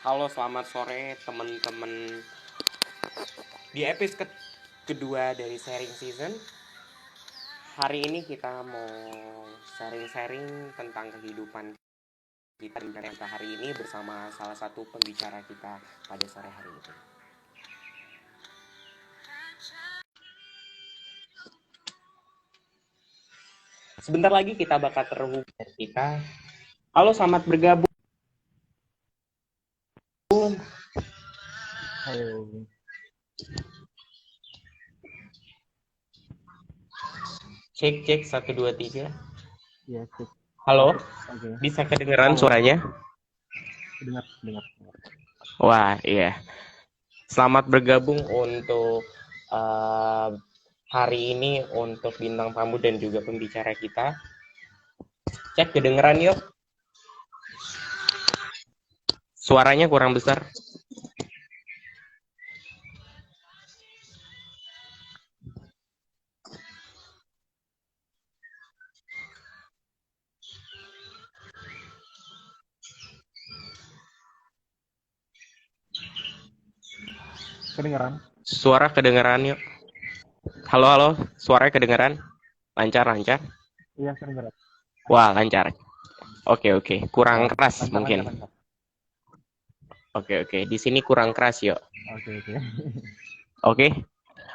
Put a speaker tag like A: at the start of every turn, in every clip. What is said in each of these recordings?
A: Halo, selamat sore teman-teman. Di episode kedua dari sharing season, hari ini kita mau sharing-sharing tentang kehidupan kita di Jakarta hari ini bersama salah satu pembicara kita pada sore hari ini. Sebentar lagi kita bakal terhubung dengan kita. Halo, selamat bergabung.
B: Halo,
A: Cek cek 1 2 3.
B: ya cek.
A: Halo,
B: Oke.
A: bisa kedengeran
B: Halo,
A: suaranya?
B: dengar, dengar, dengar.
A: Wah, iya. Selamat bergabung untuk uh, hari ini untuk bintang tamu dan juga pembicara kita. Cek kedengeran yuk. Suaranya kurang besar.
B: Kedengaran?
A: Suara kedengeran yuk. Halo halo, suaranya kedengeran? Lancar lancar.
B: Iya, kedengaran.
A: Wah
B: Lancar.
A: lancar. Oke oke, kurang keras
B: Lancar,
A: mungkin.
B: lancar, lancar.
A: Oke oke, di sini kurang keras yuk.
B: Oke, oke.
A: Oke.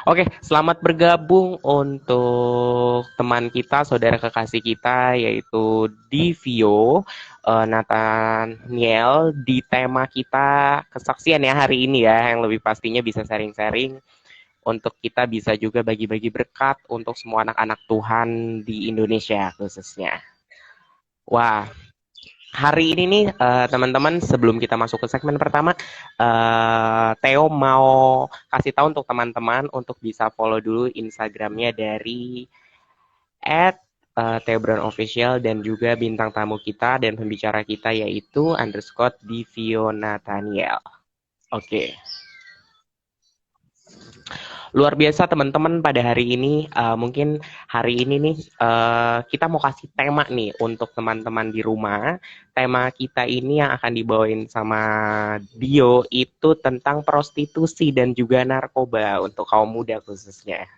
A: Oke, selamat bergabung untuk teman kita, saudara kekasih kita, yaitu Divio Nathaniel di tema kita kesaksian ya hari ini ya, yang lebih pastinya bisa sharing-sharing untuk kita bisa juga bagi-bagi berkat untuk semua anak-anak Tuhan di Indonesia khususnya. Wah, hari ini nih teman-teman sebelum kita masuk ke segmen pertama, Theo mau kasih tahu untuk teman-teman untuk bisa follow dulu Instagramnya dari Theo Brown Official dan juga bintang tamu kita dan pembicara kita yaitu _Divio Nathaniel. Oke. Luar biasa teman-teman pada hari ini mungkin hari ini nih kita mau kasih tema nih untuk teman-teman di rumah. Tema kita ini yang akan dibawain sama Dio itu tentang prostitusi dan juga narkoba untuk kaum muda khususnya.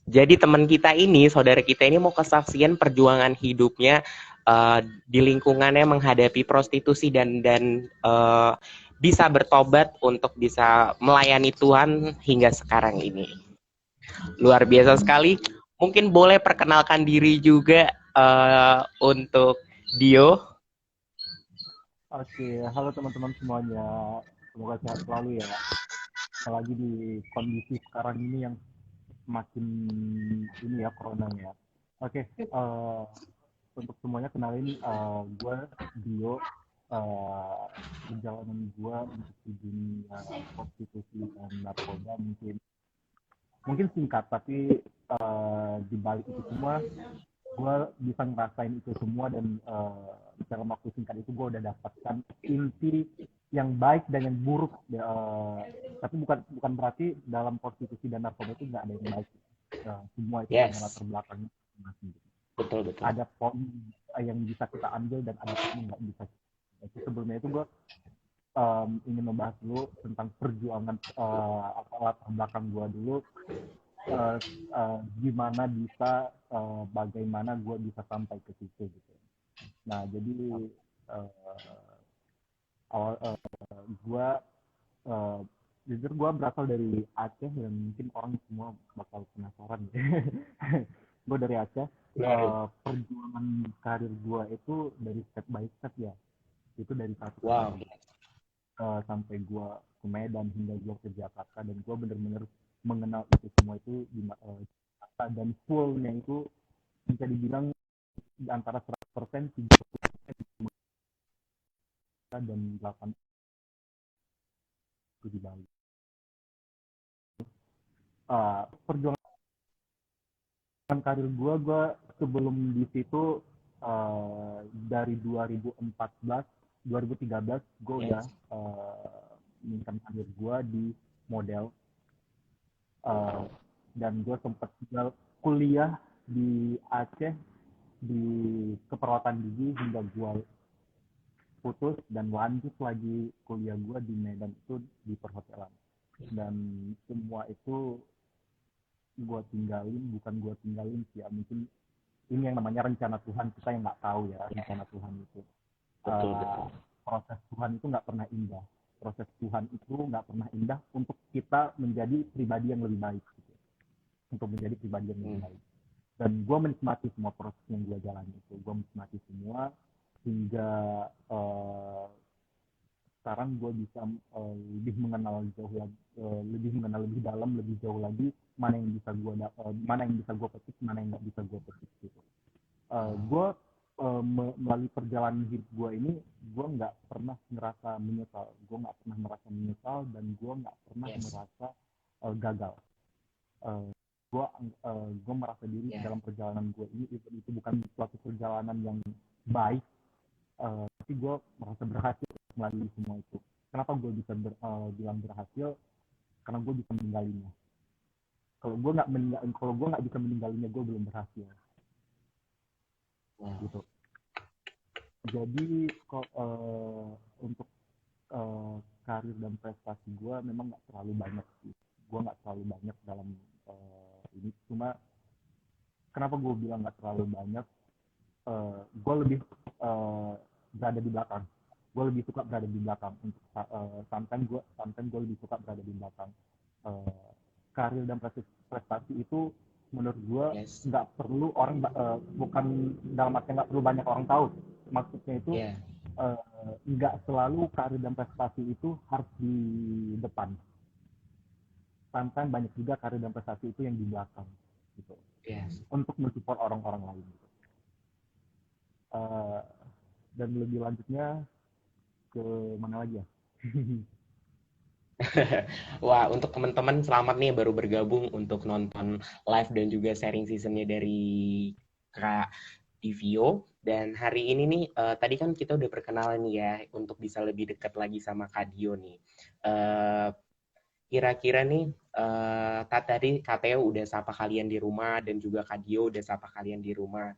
A: Jadi teman kita ini, saudara kita ini mau kesaksian perjuangan hidupnya di lingkungannya menghadapi prostitusi dan bisa bertobat untuk bisa melayani Tuhan hingga sekarang ini. Luar biasa sekali. Mungkin boleh perkenalkan diri juga untuk Dio.
B: Oke, halo teman-teman semuanya. Semoga sehat selalu ya. Apalagi di kondisi sekarang ini yang semakin ini ya, coronanya. Oke, untuk semuanya kenalin, gue Dio. Perjalanan gue untuk di dunia prostitusi dan narkoba mungkin singkat, tapi di balik itu semua gue bisa ngerasain itu semua dan dalam waktu singkat itu gue udah dapatkan inti yang baik dan yang buruk ya, tapi bukan berarti dalam prostitusi dan narkoba itu nggak ada yang baik. Semua itu punya
A: Yes,
B: latar belakangnya masing-masing gitu.
A: betul betul.
B: Ada poin yang bisa kita ambil dan ada poin yang nggak bisa. Itu sebelumnya itu gue ingin membahas dulu tentang perjuangan latar belakang gue dulu, uh, gimana bisa bagaimana gue bisa sampai ke situ gitu. Nah jadi uh, awal gue uh, jujur gue berasal dari Aceh dan mungkin orang semua bakal penasaran. Gue dari Aceh. Perjuangan karir gue itu dari step by step ya, itu dari satu kelas
A: Wow.
B: sampai gue ke Medan hingga gue ke Jakarta dan gue bener-bener mengenal itu semua itu di Jakarta dan fullnya itu bisa dibilang di antara 100% 30% dan 8 itu di Bali. Perjuangan karir gue sebelum di situ dari 2014 2013 gue udah
A: Yes.
B: meningkatkan karir gue di model, uh, dan gue sempat kuliah di Aceh di keperawatan gigi hingga gue putus dan lanjut lagi kuliah gue di Medan itu di perhotelan. Dan semua itu gue tinggalin, bukan gue tinggalin sih ya, mungkin ini yang namanya rencana Tuhan, kita yang nggak tahu ya
A: Ya,
B: rencana Tuhan itu.
A: betul
B: Eh,
A: betul.
B: Proses Tuhan itu nggak pernah indah. Proses Tuhan itu nggak pernah indah untuk kita menjadi pribadi yang lebih baik gitu. Untuk menjadi pribadi yang lebih
A: Hmm.
B: baik. Dan gue menikmati semua proses yang gue jalani itu. Gue menikmati semua hingga eh, sekarang gue bisa lebih mengenal jauh lagi, lebih mengenal lebih dalam, lebih jauh lagi mana yang bisa gue mana yang bisa gue petik, mana yang nggak bisa gue petik gitu. Gue melalui perjalanan hidup gue ini, gue nggak pernah merasa menyesal, gue nggak pernah merasa menyesal, dan gue nggak pernah
A: Yes.
B: merasa gagal. uh, gue merasa diri
A: Ya.
B: dalam perjalanan gue ini itu bukan suatu perjalanan yang baik, tapi gue merasa berhasil melalui semua itu. Kenapa gue bisa bilang berhasil? Karena gue bisa meninggalinnya. Kalau gue nggak bisa meninggalinnya, gue belum berhasil
A: Wow.
B: gitu. Jadi kok untuk eh, karir dan prestasi gue memang nggak terlalu banyak sih. Gue nggak terlalu banyak dalam ini. Cuma kenapa gue bilang nggak terlalu banyak? Gue lebih eh, berada di belakang. Gue lebih suka berada di belakang. Untuk sometimes gue lebih suka berada di belakang. Eh, Karir dan prestasi itu menurut gue
A: Yes.
B: nggak perlu orang, bukan dalam arti nggak perlu banyak orang tahu. Maksudnya itu
A: Ya.
B: nggak selalu karir dan prestasi itu harus di depan. Sometimes banyak juga karir dan prestasi itu yang di belakang gitu,
A: Yes.
B: untuk mensupport orang-orang lain gitu. Eh, dan lebih lanjutnya ke mana lagi ya?
A: Wah, untuk teman-teman selamat nih baru bergabung untuk nonton live dan juga sharing seasonnya dari Kak Divio. Dan hari ini nih, tadi kan kita udah perkenalan nih ya, untuk bisa lebih dekat lagi sama Kak Dio nih. Eh, Kira-kira nih, tadi Kak udah sapa kalian di rumah dan juga Kak Dio udah sapa kalian di rumah.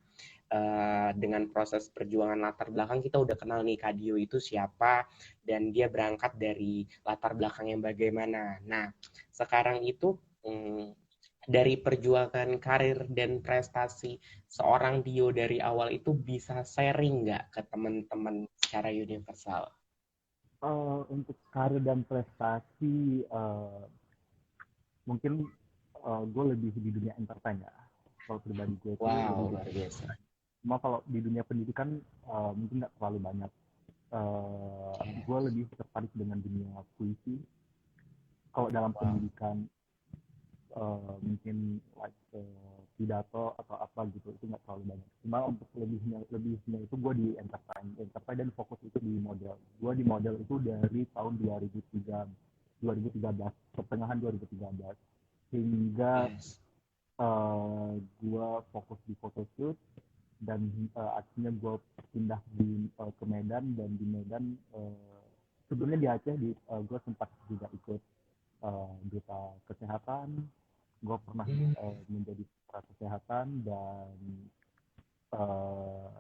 A: Dengan proses perjuangan latar belakang kita udah kenal nih Kadio itu siapa dan dia berangkat dari latar belakang yang bagaimana. Nah, sekarang itu dari perjuangan karir dan prestasi seorang Dio dari awal itu bisa sharing nggak ke teman-teman secara universal?
B: Untuk karir dan prestasi, mungkin gue lebih di dunia entertain ya. Kalau pribadi gue itu lebih
A: Wow,
B: di
A: luar biasa.
B: cuma kalau di dunia pendidikan mungkin nggak terlalu banyak. Gue
A: Yes.
B: lebih tertarik dengan dunia puisi. Kalau dalam
A: Wow.
B: pendidikan mungkin like pidato atau apa gitu itu nggak terlalu banyak. Cuma untuk lebihnya itu gue di entertain dan fokus itu di model. Gue di model itu dari tahun 2013, pertengahan 2013 hingga
A: Yes.
B: gue fokus di photoshoot, dan akhirnya gue pindah ke Medan. Dan di Medan, sebelumnya di Aceh, gue sempat juga ikut duta kesehatan. Gue pernah
A: Hmm.
B: menjadi perawat kesehatan, dan uh,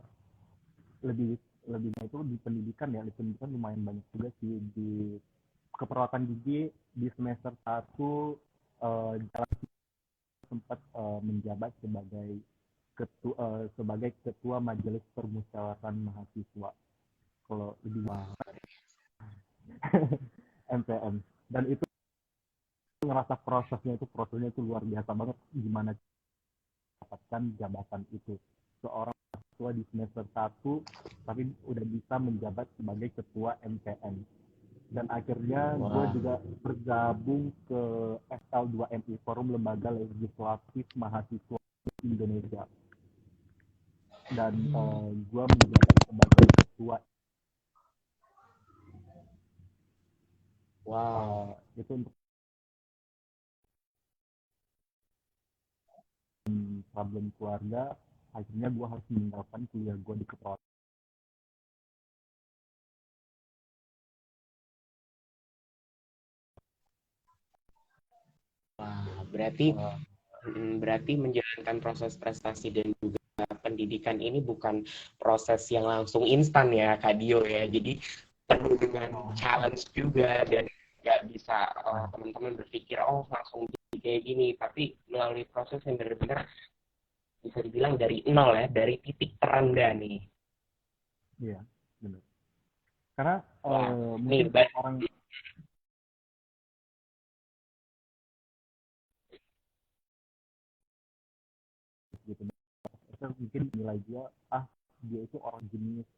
B: lebih lebihnya itu di pendidikan ya. Di pendidikan lumayan banyak juga sih di keperawatan gigi. Di semester satu jalan sempat menjabat sebagai ketua majelis permusyawaratan mahasiswa, kalau lebih
A: Wow.
B: MPM. Dan itu ngerasa prosesnya itu luar biasa banget, gimana dapatkan jabatan itu. Seorang ketua di semester satu tapi udah bisa menjabat sebagai ketua MPN. Dan akhirnya gue
A: Wow.
B: juga bergabung ke FL2MI, Forum Lembaga Legislatif Mahasiswa Indonesia. Dan gue menjabat sebagai ketua
A: Wow.
B: itu untuk problem keluarga. Akhirnya gue harus meninggalkan kuliah gue di keperawatan.
A: Wah, berarti
B: Uh,
A: berarti menjalankan proses prestasi dan juga pendidikan ini bukan proses yang langsung instan ya Kak Dio ya. Jadi penuh dengan challenge juga dan nggak bisa teman-teman berpikir oh langsung kayak gini, tapi melalui proses yang benar-benar bisa dibilang dari nol ya, dari titik terendah nih.
B: Iya, benar. Karena
A: Wah, nih
B: mungkin kalau orang gitu, mungkin nilai dia, dia itu orang jenius,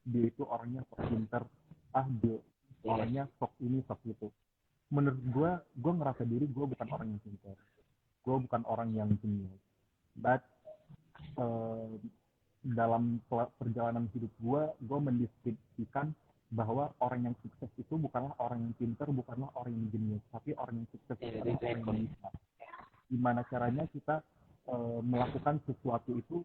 B: dia itu orangnya sok pinter, dia orangnya sok ini sok itu. Menurut gue ngerasa diri gue bukan orang yang pinter, gue bukan orang yang jenius, but dalam perjalanan hidup gue mendeskripsikan bahwa orang yang sukses itu bukanlah orang yang pinter, bukanlah orang yang jenius, tapi orang yang sukses itu adalah orang yang bisa. Gimana caranya kita melakukan sesuatu itu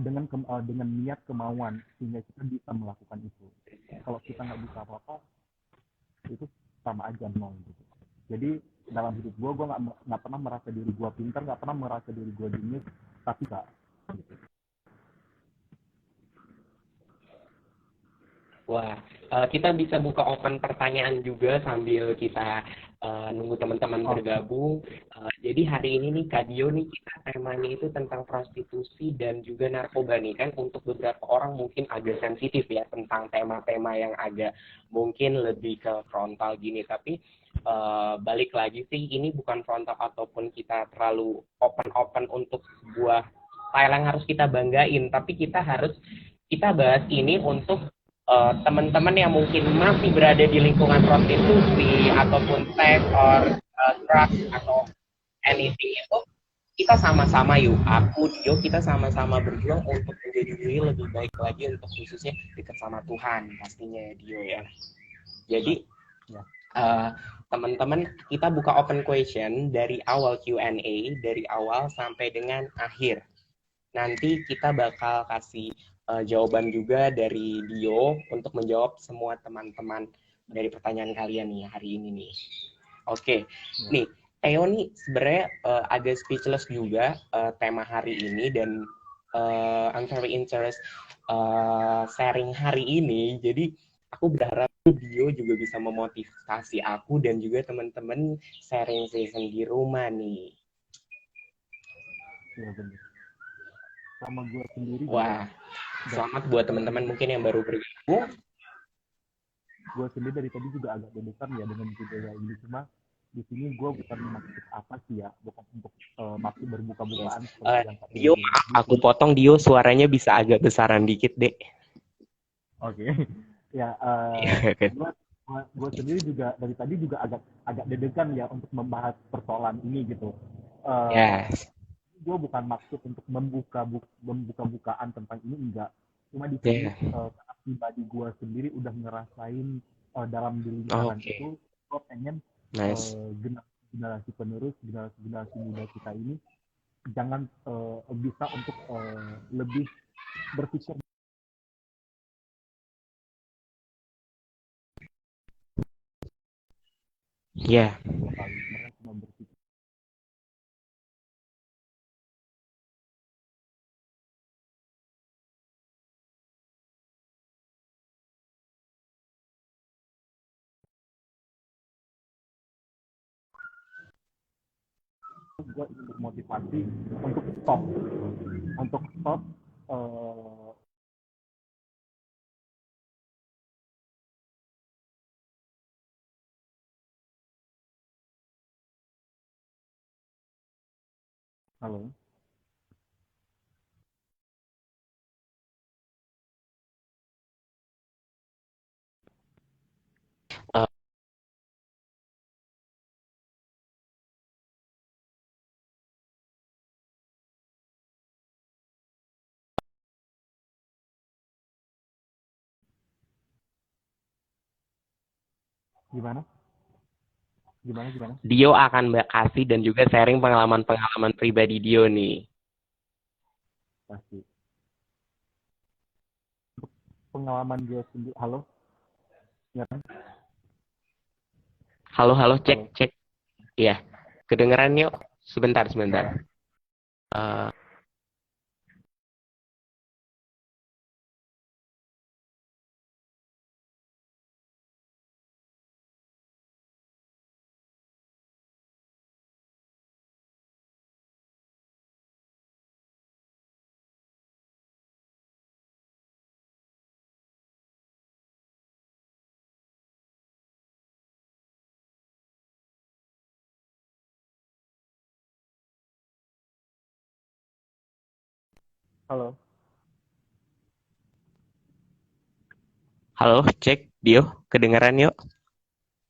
B: dengan niat kemauan sehingga kita bisa melakukan itu. Kalau kita nggak bisa apa-apa, itu sama aja nol gitu. Jadi dalam hidup gue nggak pernah merasa diri gue pintar, nggak pernah merasa diri gue jenius, tapi nggak gitu.
A: Wah, kita bisa buka open pertanyaan juga sambil kita nunggu teman-teman bergabung. Jadi hari ini nih Kak Dio nih kita temanya itu tentang prostitusi dan juga narkoba nih kan, untuk beberapa orang mungkin agak sensitif ya tentang tema-tema yang agak mungkin lebih ke frontal gini, tapi balik lagi sih ini bukan frontal ataupun kita terlalu open-open untuk sebuah style yang harus kita banggain, tapi kita bahas ini untuk teman-teman yang mungkin masih berada di lingkungan prostitusi ataupun seks or drugs atau anything itu, kita sama-sama yuk, aku Dio, kita sama-sama berjuang untuk menjadi diri lebih baik lagi, untuk khususnya dekat sama Tuhan pastinya ya Dio ya. Jadi teman-teman kita buka open question dari awal Q&A, dari awal sampai dengan akhir. Nanti kita bakal kasih jawaban juga dari Dio untuk menjawab semua teman-teman dari pertanyaan kalian nih hari ini nih. Oke, nih Theo nih sebenarnya agak speechless juga tema hari ini, dan I'm very interested sharing hari ini. Jadi aku berharap Dio juga bisa memotivasi aku dan juga teman-teman sharing session di rumah nih.
B: Iya benar. Sama gue sendiri.
A: Wah, selamat buat teman-teman mungkin yang baru bergabung.
B: Gue sendiri dari tadi juga agak deg-degan ya dengan budaya ini, cuma di sini gue bukan maksud apa sih ya, bukan untuk maksud berbuka-bukaan.
A: Dio, maaf aku potong Dio, suaranya bisa agak besaran dikit deh.
B: Oke. Ya, gue sendiri juga dari tadi juga agak deg-degan ya untuk membahas persoalan ini gitu.
A: Yes.
B: Gue bukan maksud untuk membuka-bukaan tentang ini, enggak. Cuma di sini karena pribadi gue sendiri udah ngerasain dalam lingkaran itu, gue pengen generasi penerus, generasi muda kita ini jangan bisa untuk lebih berpikir.
A: Iya.
B: Mereka cuma berpikir gue ingin bermotivasi untuk stop halo. Gimana?
A: Dio akan kasih dan juga sharing pengalaman-pengalaman pribadi Dio nih.
B: Pasti. Pengalaman Dio sendiri. Halo? Ya kan?
A: Halo, cek. Iya, kedengeran yuk. Sebentar.
B: Halo,
A: Halo, cek Dio, kedengeran yuk.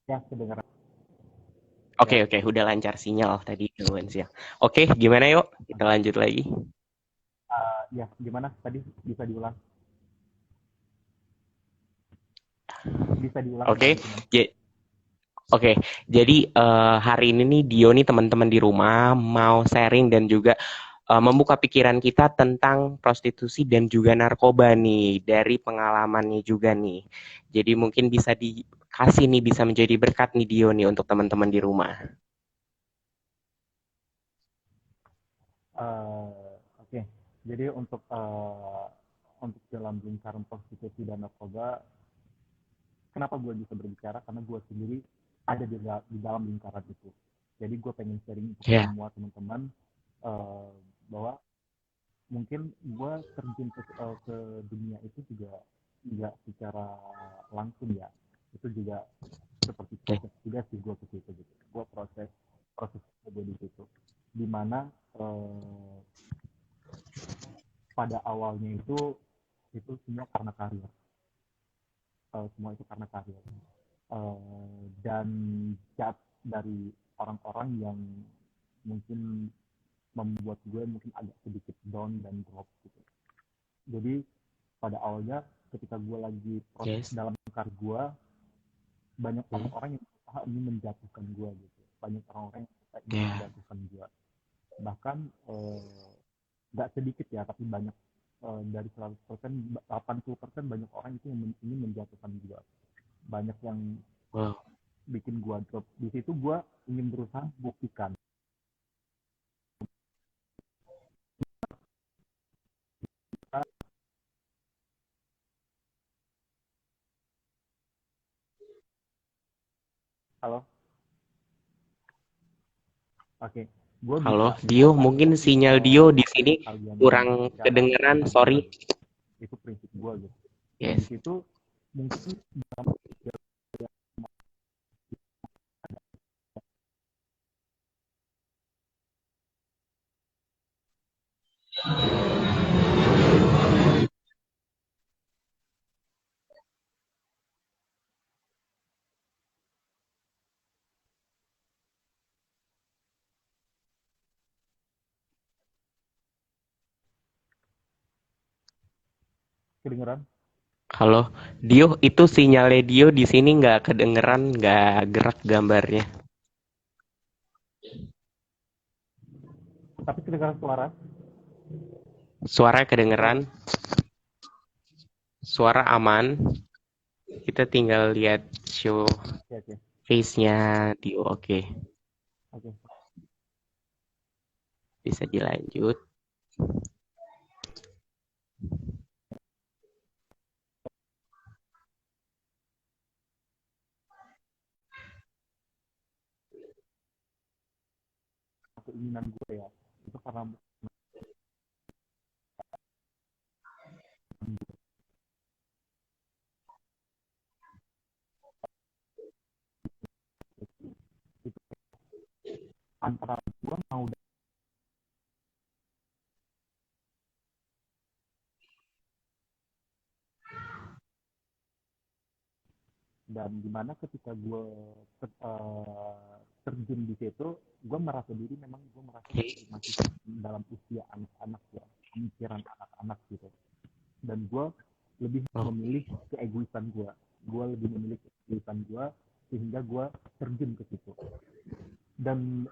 B: ya kedengaran
A: Oke,
B: ya.
A: oke, udah lancar sinyal tadi gangguan siang. Oke, gimana yuk? Kita lanjut lagi.
B: Ya, gimana tadi bisa diulang? Bisa diulang tadi
A: Oke,
B: gimana?
A: ja- oke. Jadi hari ini nih Dio nih teman-teman di rumah mau sharing dan juga membuka pikiran kita tentang prostitusi dan juga narkoba nih dari pengalamannya juga nih. Jadi mungkin bisa dikasih nih bisa menjadi berkat nih Dio nih untuk teman-teman di rumah.
B: Oke, jadi untuk dalam lingkaran prostitusi dan narkoba, kenapa gue bisa berbicara? Karena gue sendiri ada di dalam lingkaran itu. Jadi gue pengen sharing untuk
A: Ya,
B: semua teman-teman uh, bahwa mungkin gue terjun ke dunia itu juga nggak secara langsung ya. Itu juga seperti
A: oke,
B: proses juga sih gue ke situ gitu. Gue proses proses gue di situ. Dimana pada awalnya itu semua karena karir. Semua itu karena karir. Dan judge dari orang-orang yang mungkin membuat gue mungkin agak sedikit down dan drop gitu. Jadi pada awalnya ketika gue lagi proses
A: yes.
B: dalam karir gue, banyak
A: Hmm,
B: orang-orang yang berusaha ingin menjatuhkan gue gitu. Banyak orang-orang yang berusaha ingin
A: ya,
B: menjatuhkan gue. Bahkan nggak sedikit ya, tapi banyak dari 100%, 80% banyak orang itu yang ingin menjatuhkan gue. Banyak yang
A: wow.
B: bikin gue drop. Di situ gue ingin berusaha buktikan. Halo, oke, gue
A: Halo,
B: bisa
A: Dio,
B: bantu
A: mungkin sinyal Dio di sini
B: kalian
A: kurang
B: secara
A: kedengeran, sorry.
B: kebahagiaan. Itu prinsip gue gitu. Dan di
A: Yes.
B: situ mungkin kedengeran.
A: Halo, Dio, itu sinyalnya Dio di sini nggak kedengeran, nggak gerak gambarnya.
B: Tapi kedengaran suara.
A: Suara
B: Halo,
A: kedengeran, suara aman. Kita tinggal lihat show
B: oke oke
A: face-nya Dio. Oke,
B: oke.
A: bisa dilanjut.
B: Keinginan gue ya itu karena itu antara gue mau dan dimana ketika gue terjun di situ, gue merasa diri memang gue merasa diri
A: Oke.
B: masih dalam usia anak-anak ya, pemikiran anak-anak gitu. Dan gue lebih
A: Oh,
B: memilih keegoisan gue lebih memilih keegoisan gue sehingga gue terjun ke situ. Dan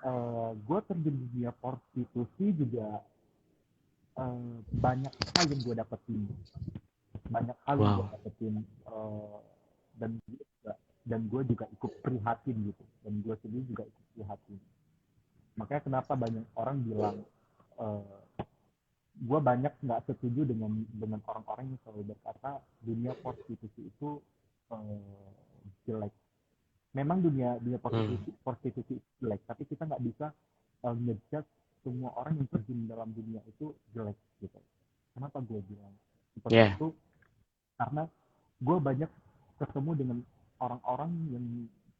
B: gue terjun di dunia prostitusi juga banyak hal yang gue dapetin, banyak hal yang gue
A: wow.
B: dapetin dan gue juga ikut prihatin gitu, dan gue sendiri juga ikut prihatin. Makanya kenapa banyak orang bilang uh, gue banyak nggak setuju dengan orang-orang yang selalu berkata dunia prostitusi itu uh, jelek. Memang dunia dunia
A: Hmm,
B: prostitusi itu jelek, tapi kita nggak bisa ngejudge semua orang yang terjun dalam dunia itu jelek gitu. Kenapa gue bilang seperti
A: ya,
B: itu? Karena gue banyak ketemu dengan orang-orang yang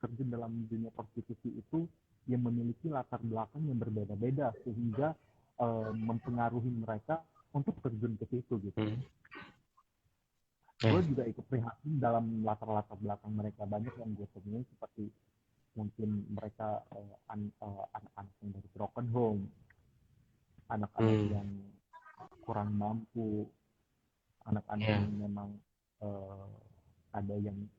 B: terjun dalam dunia prostitusi itu yang memiliki latar belakang yang berbeda-beda sehingga mempengaruhi mereka untuk terjun ke situ gitu.
A: Ya.
B: Gue juga ikut prihatin dalam latar-latar belakang mereka. Banyak yang gue temui seperti mungkin mereka anak-anak yang dari broken home, anak-anak yang kurang mampu, anak-anak
A: Ya.
B: yang memang eh, ada yang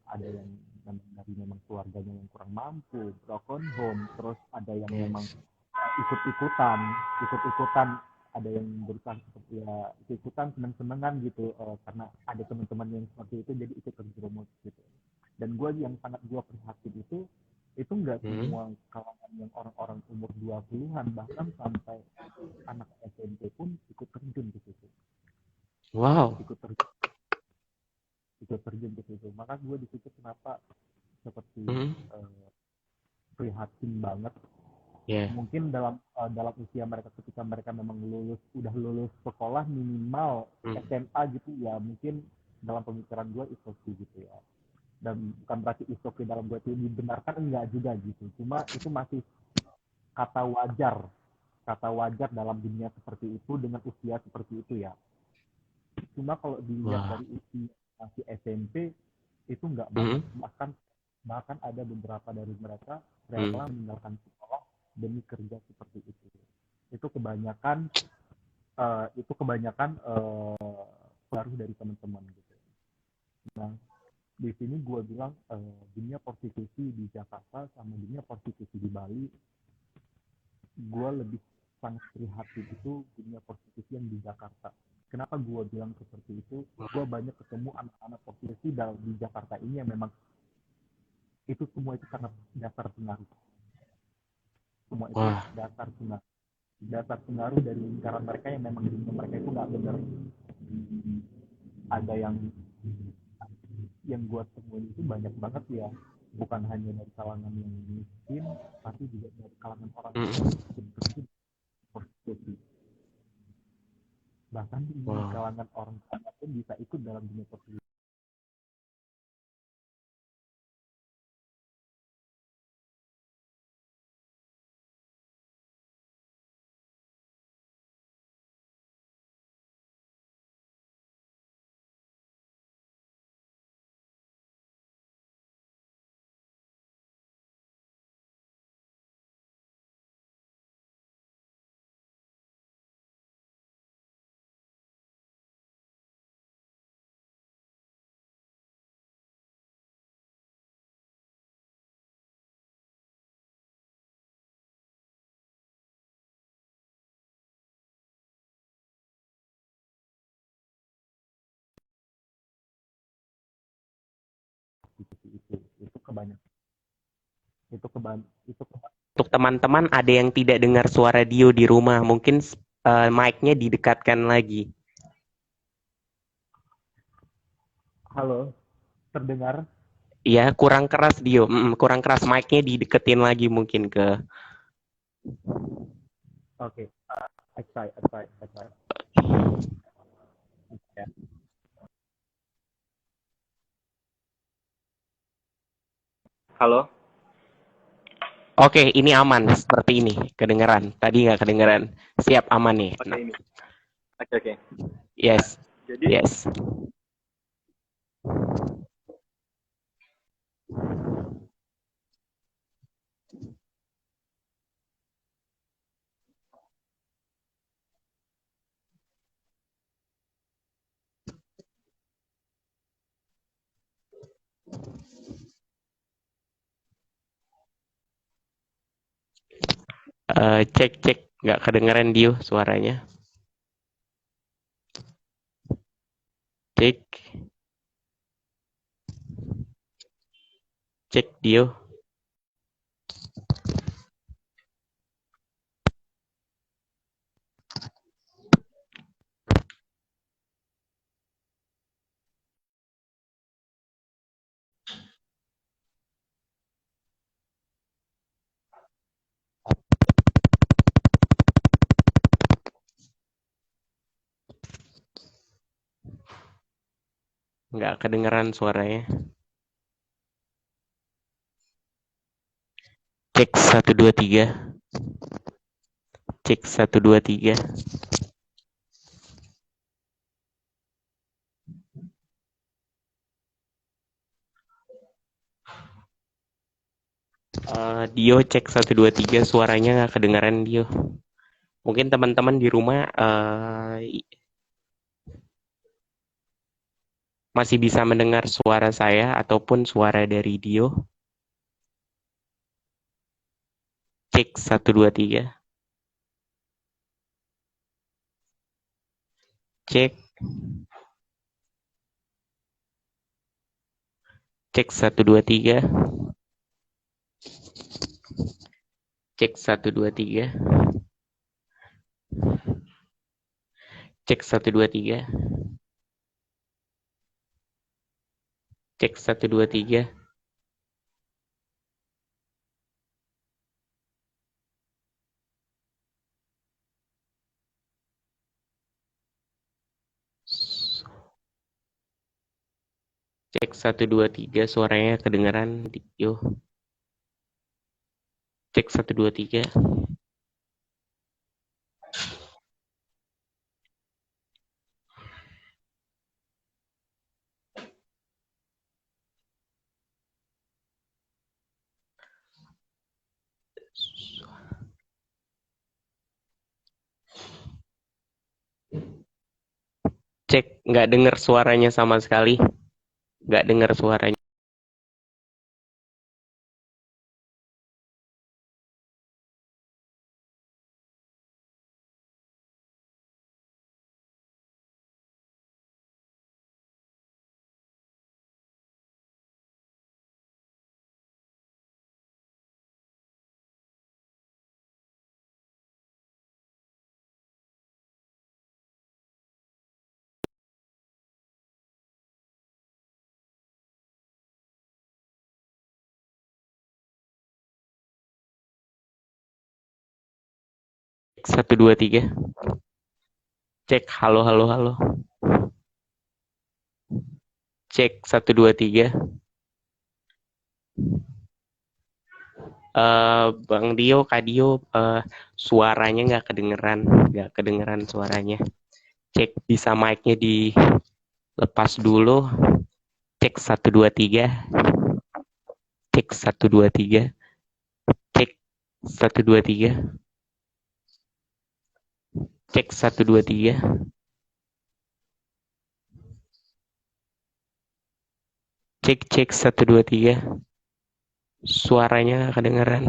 B: memang keluarganya yang kurang mampu, broken home, terus ada yang memang
A: Yes.
B: ikut-ikutan, ada yang berusaha seperti ya ikut-ikutan seneng-senengan gitu, karena ada teman-teman yang seperti itu jadi ikut terjerumus gitu. Dan gue yang sangat gue prihatin itu nggak semua kalangan yang orang-orang umur 20-an, bahkan sampai anak SMP pun ikut terjun ke situ.
A: Wow.
B: Ikut terjun ke situ. Maka gue di situ kenapa seperti prihatin banget.
A: Yeah.
B: Mungkin dalam usia mereka ketika mereka memang udah lulus sekolah minimal SMA gitu ya, mungkin dalam pemikiran gue itu gitu ya. Dan bukan berarti itu dalam gue itu dibenarkan, enggak juga gitu. Cuma itu masih kata wajar dalam dunia seperti itu dengan usia seperti itu ya. Cuma kalau dilihat dari usia masih SMP itu enggak banget. Bahkan ada beberapa dari mereka rela meninggalkan sekolah demi kerja seperti itu. Itu kebanyakan baru dari teman-teman gitu. Nah, di sini gue bilang dunia prostitusi di Jakarta sama dunia prostitusi di Bali, gue lebih sangat prihatin itu dunia prostitusi yang di Jakarta. Kenapa gue bilang seperti itu? Gue banyak ketemu anak-anak prostitusi di Jakarta ini yang memang itu semua itu karena dasar pengaruh. Semua itu dasar pengaruh dari lingkaran mereka yang memang dunia mereka itu nggak benar. Ada yang gue temuin itu banyak banget ya, bukan hanya dari kalangan yang miskin, tapi juga dari kalangan orang yang miskin prostitusi. Bahkan di kalangan orang kaya pun bisa ikut dalam dunia prostitusi. Itu kebanyakan.
A: Untuk teman-teman ada yang tidak dengar suara Dio di rumah, mungkin mic-nya didekatkan lagi.
B: Halo, terdengar?
A: Iya, kurang keras Dio, kurang keras, mic-nya dideketin lagi mungkin ke.
B: Oke, I try. Ya. Halo.
A: Oke, ini aman seperti ini, kedengeran. Tadi nggak kedengeran. Siap, aman nih.
B: Oke, ini. Oke.
A: Yes.
B: Jadi
A: Yes. Cek, nggak kedengeran Dio suaranya. Cek Dio. Nggak kedengeran suaranya. Cek 1 2 3. 1 2 3. Dio cek 1 2 3 suaranya nggak kedengaran Dio. Mungkin teman-teman di rumah masih bisa mendengar suara saya ataupun suara dari Dio. Cek 1 2 3. Cek. Cek 1 2 3. Cek 1 2 3. Cek 1 2 3. Cek 1 2 3. Cek 1 2 3 suaranya kedengaran Dio. Cek 1 2 3. Cek nggak dengar suaranya sama sekali. Nggak dengar suaranya. Cek 1 2 3. Cek halo halo halo. Cek 1 2 3. Bang Dio, Kak Dio, suaranya nggak kedengeran suaranya. Cek bisa mic-nya dilepas dulu. Cek 1 2 3. Cek 1 2 3. Cek 1 2 3. Cek 1 2 3. Cek 1 2 3. Suaranya nggak kedengeran.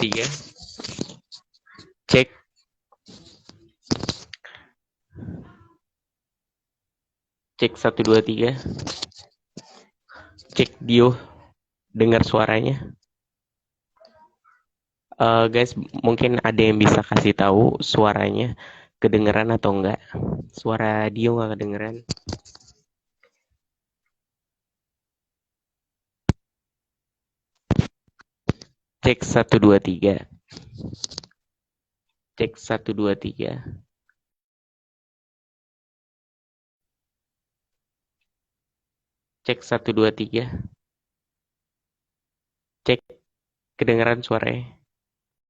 A: Tiga. Cek. Cek 1 2 3. Cek Dio dengar suaranya. Guys, mungkin ada yang bisa kasih tahu suaranya kedengeran atau enggak? Suara Dio nggak kedengeran. Cek 1 2 3. Cek 1 2 3. Cek 1 2 3. Cek kedengeran suaranya.